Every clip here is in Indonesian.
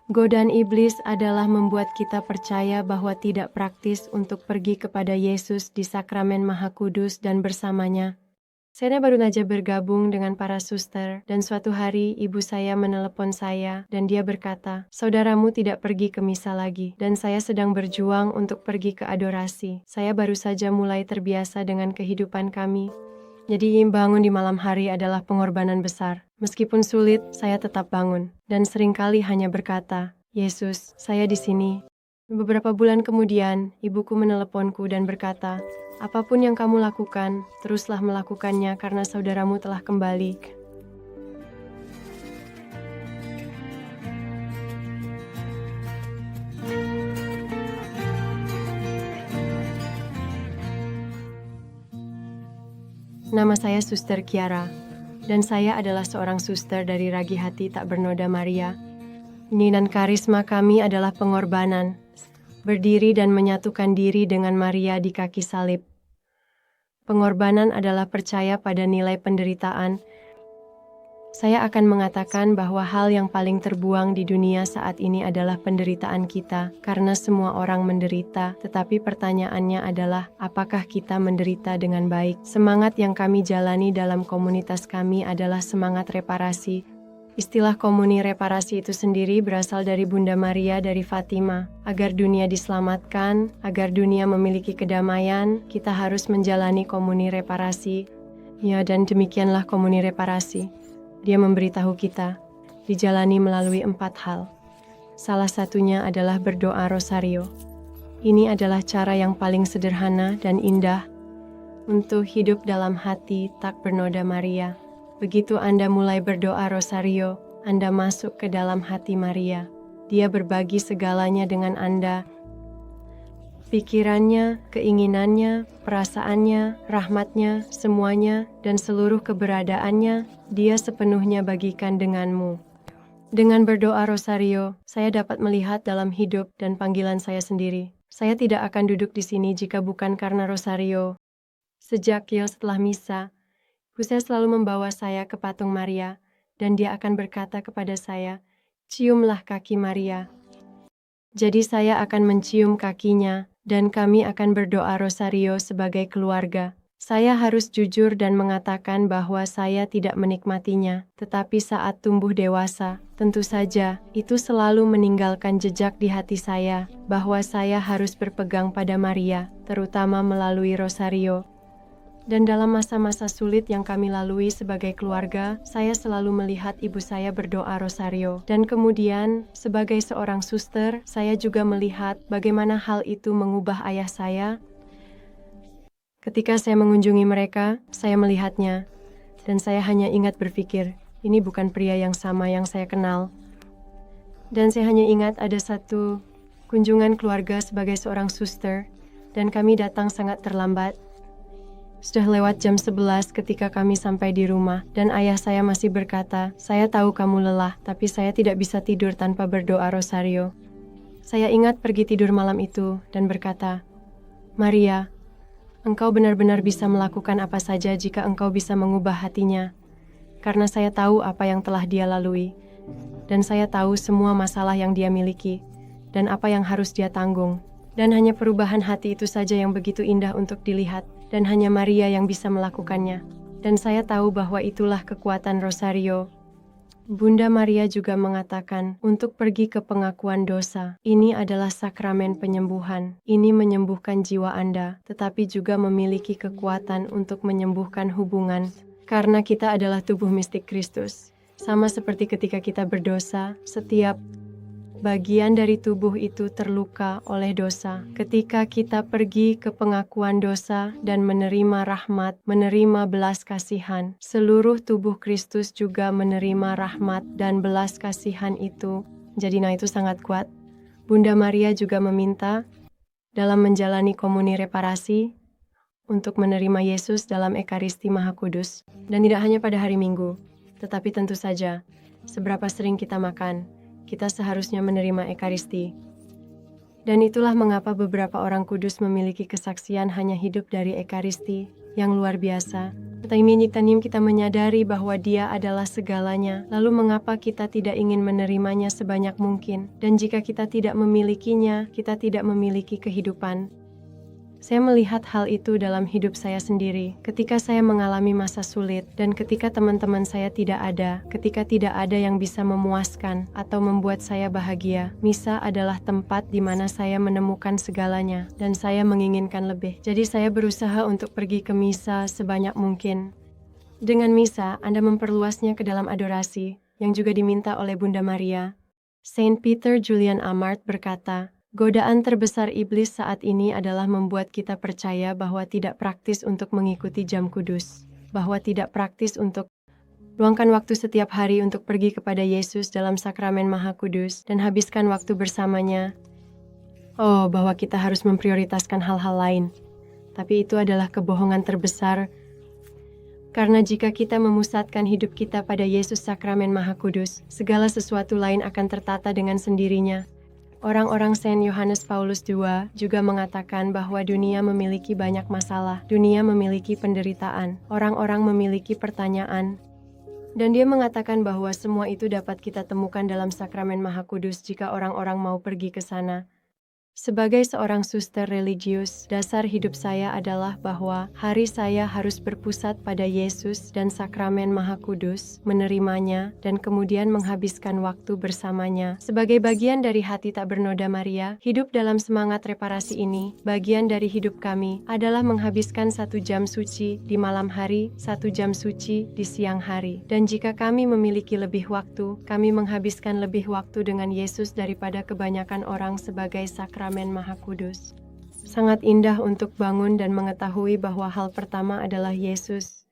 Godaan iblis adalah membuat kita percaya bahwa tidak praktis untuk pergi kepada Yesus di sakramen Maha Kudus dan bersamanya. Saya baru saja bergabung dengan para suster, dan suatu hari ibu saya menelepon saya, dan dia berkata, "Saudaramu tidak pergi ke misa lagi, dan saya sedang berjuang untuk pergi ke adorasi. Saya baru saja mulai terbiasa dengan kehidupan kami. Jadi bangun di malam hari adalah pengorbanan besar. Meskipun sulit, saya tetap bangun, dan seringkali hanya berkata, 'Yesus, saya di sini.'" Beberapa bulan kemudian, ibuku meneleponku dan berkata, "Apapun yang kamu lakukan, teruslah melakukannya karena saudaramu telah kembali." Nama saya Suster Kiara, dan saya adalah seorang suster dari Ragi Hati Tak Bernoda Maria. Dan karisma kami adalah pengorbanan, berdiri dan menyatukan diri dengan Maria di kaki salib. Pengorbanan adalah percaya pada nilai penderitaan. Saya akan mengatakan bahwa hal yang paling terbuang di dunia saat ini adalah penderitaan kita, karena semua orang menderita, tetapi pertanyaannya adalah, apakah kita menderita dengan baik? Semangat yang kami jalani dalam komunitas kami adalah semangat reparasi. Istilah komuni reparasi itu sendiri berasal dari Bunda Maria dari Fatima. Agar dunia diselamatkan, agar dunia memiliki kedamaian, kita harus menjalani komuni reparasi. Ya, dan demikianlah komuni reparasi. Dia memberitahu kita, dijalani melalui 4 hal. Salah satunya adalah berdoa rosario. Ini adalah cara yang paling sederhana dan indah untuk hidup dalam hati tak bernoda Maria. Begitu Anda mulai berdoa rosario, Anda masuk ke dalam hati Maria. Dia berbagi segalanya dengan Anda. Pikirannya, keinginannya, perasaannya, rahmatnya, semuanya, dan seluruh keberadaannya, dia sepenuhnya bagikan denganmu. Dengan berdoa rosario, saya dapat melihat dalam hidup dan panggilan saya sendiri. Saya tidak akan duduk di sini jika bukan karena rosario. Sejak setelah misa, saya selalu membawa saya ke patung Maria, dan dia akan berkata kepada saya, "Ciumlah kaki Maria." Jadi saya akan mencium kakinya, dan kami akan berdoa rosario sebagai keluarga. Saya harus jujur dan mengatakan bahwa saya tidak menikmatinya, tetapi saat tumbuh dewasa, tentu saja, itu selalu meninggalkan jejak di hati saya, bahwa saya harus berpegang pada Maria, terutama melalui rosario. Dan dalam masa-masa sulit yang kami lalui sebagai keluarga, saya selalu melihat ibu saya berdoa rosario. Dan kemudian, sebagai seorang suster, saya juga melihat bagaimana hal itu mengubah ayah saya. Ketika saya mengunjungi mereka, saya melihatnya. Dan saya hanya ingat berpikir, ini bukan pria yang sama yang saya kenal. Dan saya hanya ingat ada satu kunjungan keluarga sebagai seorang suster, dan kami datang sangat terlambat. Sudah lewat jam 11 ketika kami sampai di rumah, dan ayah saya masih berkata, "Saya tahu kamu lelah, tapi saya tidak bisa tidur tanpa berdoa rosario." Saya ingat pergi tidur malam itu, dan berkata, "Maria, engkau benar-benar bisa melakukan apa saja jika engkau bisa mengubah hatinya. Karena saya tahu apa yang telah dia lalui, dan saya tahu semua masalah yang dia miliki, dan apa yang harus dia tanggung. Dan hanya perubahan hati itu saja yang begitu indah untuk dilihat, dan hanya Maria yang bisa melakukannya. Dan saya tahu bahwa itulah kekuatan rosario." Bunda Maria juga mengatakan untuk pergi ke pengakuan dosa. Ini adalah sakramen penyembuhan. Ini menyembuhkan jiwa Anda, tetapi juga memiliki kekuatan untuk menyembuhkan hubungan. Karena kita adalah tubuh mistik Kristus. Sama seperti ketika kita berdosa, setiap bagian dari tubuh itu terluka oleh dosa. Ketika kita pergi ke pengakuan dosa dan menerima rahmat, menerima belas kasihan, seluruh tubuh Kristus juga menerima rahmat dan belas kasihan itu. Jadi itu sangat kuat. Bunda Maria juga meminta dalam menjalani komuni reparasi untuk menerima Yesus dalam Ekaristi Maha Kudus. Dan tidak hanya pada hari Minggu, tetapi tentu saja, seberapa sering kita makan, kita seharusnya menerima Ekaristi. Dan itulah mengapa beberapa orang kudus memiliki kesaksian hanya hidup dari Ekaristi yang luar biasa. Tanim kita menyadari bahwa Dia adalah segalanya. Lalu mengapa kita tidak ingin menerimanya sebanyak mungkin? Dan jika kita tidak memilikinya, kita tidak memiliki kehidupan. Saya melihat hal itu dalam hidup saya sendiri, ketika saya mengalami masa sulit, dan ketika teman-teman saya tidak ada, ketika tidak ada yang bisa memuaskan atau membuat saya bahagia. Misa adalah tempat di mana saya menemukan segalanya, dan saya menginginkan lebih. Jadi saya berusaha untuk pergi ke misa sebanyak mungkin. Dengan misa, Anda memperluasnya ke dalam adorasi, yang juga diminta oleh Bunda Maria. Saint Peter Julian Amart berkata, godaan terbesar iblis saat ini adalah membuat kita percaya bahwa tidak praktis untuk mengikuti jam kudus, bahwa tidak praktis untuk luangkan waktu setiap hari untuk pergi kepada Yesus dalam sakramen Maha Kudus dan habiskan waktu bersamanya. Oh, bahwa kita harus memprioritaskan hal-hal lain. Tapi itu adalah kebohongan terbesar, karena jika kita memusatkan hidup kita pada Yesus sakramen Maha Kudus, segala sesuatu lain akan tertata dengan sendirinya. Orang-orang Saint Yohanes Paulus II juga mengatakan bahwa dunia memiliki banyak masalah, dunia memiliki penderitaan, orang-orang memiliki pertanyaan. Dan dia mengatakan bahwa semua itu dapat kita temukan dalam sakramen Maha Kudus jika orang-orang mau pergi ke sana. Sebagai seorang suster religius, dasar hidup saya adalah bahwa hari saya harus berpusat pada Yesus dan sakramen Maha Kudus, menerimanya, dan kemudian menghabiskan waktu bersamanya. Sebagai bagian dari hati tak bernoda Maria, hidup dalam semangat reparasi ini, bagian dari hidup kami adalah menghabiskan 1 jam suci di malam hari, 1 jam suci di siang hari. Dan jika kami memiliki lebih waktu, kami menghabiskan lebih waktu dengan Yesus daripada kebanyakan orang sebagai sakramen Maha Kudus. Sangat indah untuk bangun dan mengetahui bahwa hal pertama adalah Yesus.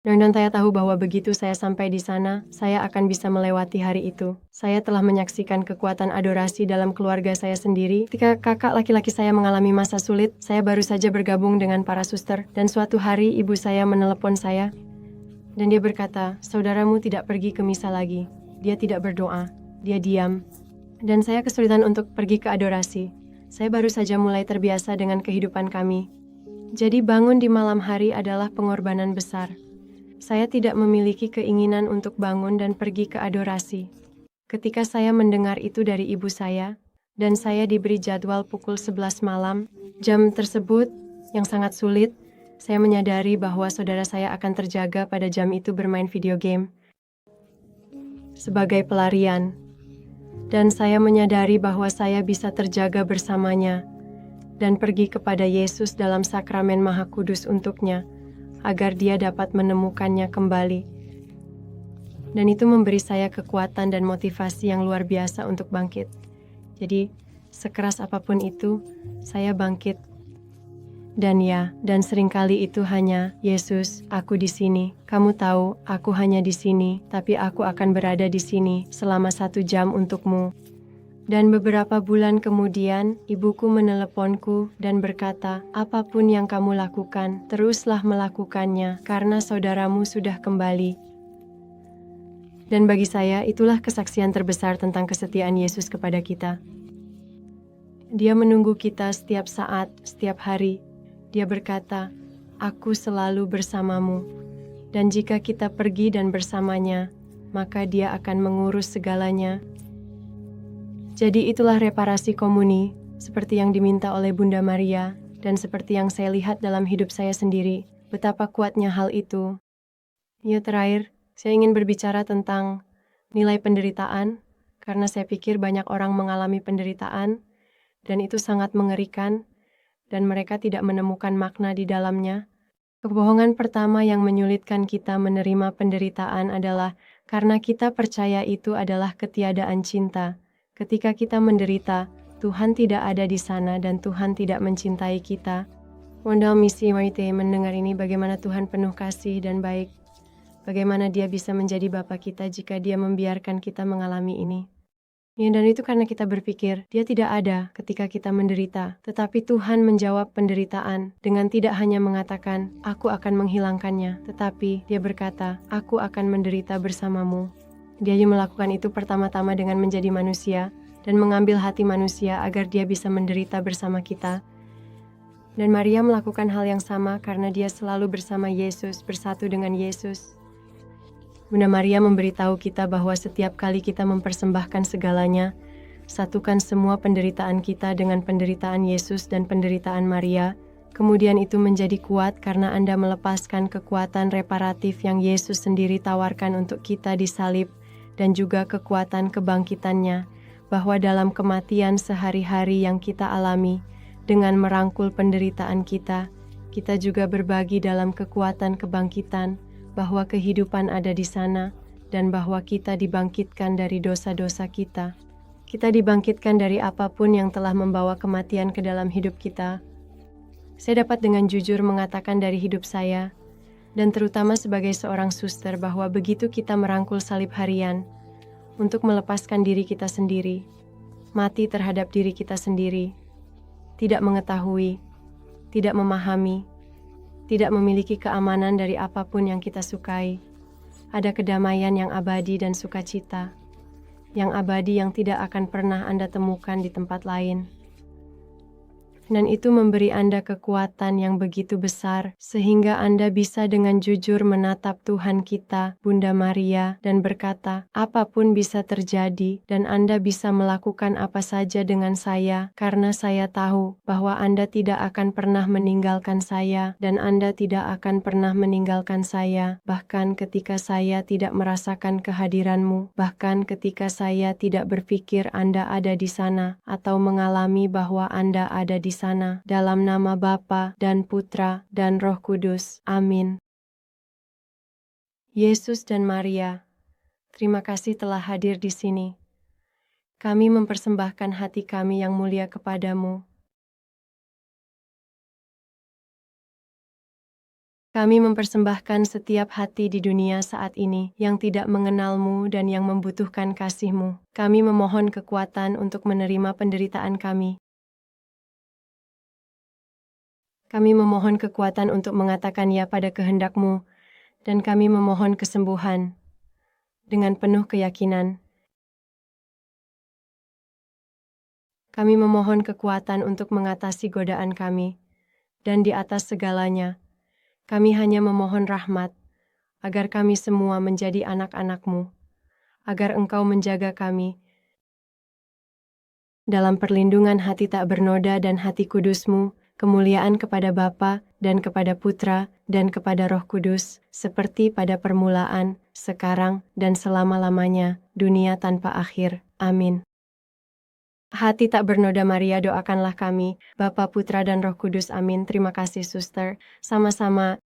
Dan saya tahu bahwa begitu saya sampai di sana, saya akan bisa melewati hari itu. Saya telah menyaksikan kekuatan adorasi dalam keluarga saya sendiri. Ketika kakak laki-laki saya mengalami masa sulit, saya baru saja bergabung dengan para suster. Dan suatu hari ibu saya menelepon saya. Dan dia berkata, saudaramu tidak pergi ke misa lagi. Dia tidak berdoa. Dia diam. Dan saya kesulitan untuk pergi ke adorasi. Saya baru saja mulai terbiasa dengan kehidupan kami. Jadi bangun di malam hari adalah pengorbanan besar. Saya tidak memiliki keinginan untuk bangun dan pergi ke adorasi. Ketika saya mendengar itu dari ibu saya, dan saya diberi jadwal pukul 11 malam, jam tersebut yang sangat sulit, saya menyadari bahwa saudara saya akan terjaga pada jam itu bermain video game. Sebagai pelarian. Dan saya menyadari bahwa saya bisa terjaga bersamanya dan pergi kepada Yesus dalam sakramen Maha Kudus untuknya, agar dia dapat menemukannya kembali. Dan itu memberi saya kekuatan dan motivasi yang luar biasa untuk bangkit. Jadi, sekeras apapun itu, saya bangkit. Dan seringkali itu hanya, Yesus, aku di sini. Kamu tahu, aku hanya di sini, tapi aku akan berada di sini selama 1 jam untukmu. Dan beberapa bulan kemudian, ibuku meneleponku dan berkata, apapun yang kamu lakukan, teruslah melakukannya, karena saudaramu sudah kembali. Dan bagi saya, itulah kesaksian terbesar tentang kesetiaan Yesus kepada kita. Dia menunggu kita setiap saat, setiap hari. Dia berkata, aku selalu bersamamu. Dan jika kita pergi dan bersamanya, maka dia akan mengurus segalanya. Jadi itulah reparasi komuni, seperti yang diminta oleh Bunda Maria, dan seperti yang saya lihat dalam hidup saya sendiri, betapa kuatnya hal itu. Ya terakhir, saya ingin berbicara tentang nilai penderitaan, karena saya pikir banyak orang mengalami penderitaan, dan itu sangat mengerikan, dan mereka tidak menemukan makna di dalamnya. Kebohongan pertama yang menyulitkan kita menerima penderitaan adalah karena kita percaya itu adalah ketiadaan cinta. Ketika kita menderita, Tuhan tidak ada di sana dan Tuhan tidak mencintai kita. Wondal misi Maite mendengar ini bagaimana Tuhan penuh kasih dan baik. Bagaimana dia bisa menjadi Bapa kita jika dia membiarkan kita mengalami ini. Ya, dan itu karena kita berpikir, dia tidak ada ketika kita menderita. Tetapi Tuhan menjawab penderitaan dengan tidak hanya mengatakan, aku akan menghilangkannya. Tetapi dia berkata, aku akan menderita bersamamu. Dia melakukan itu pertama-tama dengan menjadi manusia dan mengambil hati manusia agar dia bisa menderita bersama kita. Dan Maria melakukan hal yang sama karena dia selalu bersama Yesus, bersatu dengan Yesus. Bunda Maria memberitahu kita bahwa setiap kali kita mempersembahkan segalanya, satukan semua penderitaan kita dengan penderitaan Yesus dan penderitaan Maria, kemudian itu menjadi kuat karena Anda melepaskan kekuatan reparatif yang Yesus sendiri tawarkan untuk kita di salib, dan juga kekuatan kebangkitannya, bahwa dalam kematian sehari-hari yang kita alami, dengan merangkul penderitaan kita, kita juga berbagi dalam kekuatan kebangkitan, bahwa kehidupan ada di sana, dan bahwa kita dibangkitkan dari dosa-dosa kita. Kita dibangkitkan dari apapun yang telah membawa kematian ke dalam hidup kita. Saya dapat dengan jujur mengatakan dari hidup saya, dan terutama sebagai seorang suster, bahwa begitu kita merangkul salib harian untuk melepaskan diri kita sendiri, mati terhadap diri kita sendiri, tidak mengetahui, tidak memahami, tidak memiliki keamanan dari apapun yang kita sukai, ada kedamaian yang abadi dan sukacita, yang abadi yang tidak akan pernah Anda temukan di tempat lain. Dan itu memberi Anda kekuatan yang begitu besar, sehingga Anda bisa dengan jujur menatap Tuhan kita, Bunda Maria, dan berkata, apapun bisa terjadi, dan Anda bisa melakukan apa saja dengan saya, karena saya tahu bahwa Anda tidak akan pernah meninggalkan saya, dan Anda tidak akan pernah meninggalkan saya, bahkan ketika saya tidak merasakan kehadiranmu, bahkan ketika saya tidak berpikir Anda ada di sana, atau mengalami bahwa Anda ada di sana, dalam nama Bapa dan Putra dan Roh Kudus. Amin. Yesus dan Maria, terima kasih telah hadir di sini. Kami mempersembahkan hati kami yang mulia kepadamu. Kami mempersembahkan setiap hati di dunia saat ini yang tidak mengenalmu dan yang membutuhkan kasih-Mu. Kami memohon kekuatan untuk menerima penderitaan kami. Kami memohon kekuatan untuk mengatakan ya pada kehendak-Mu, dan kami memohon kesembuhan dengan penuh keyakinan. Kami memohon kekuatan untuk mengatasi godaan kami, dan di atas segalanya, kami hanya memohon rahmat, agar kami semua menjadi anak-anak-Mu, agar Engkau menjaga kami dalam perlindungan hati tak bernoda dan hati kudus-Mu, kemuliaan kepada Bapa dan kepada Putra dan kepada Roh Kudus, seperti pada permulaan, sekarang, dan selama-lamanya, dunia tanpa akhir. Amin. Hati tak bernoda Maria, doakanlah kami, Bapa, Putra, dan Roh Kudus. Amin. Terima kasih, Suster. Sama-sama.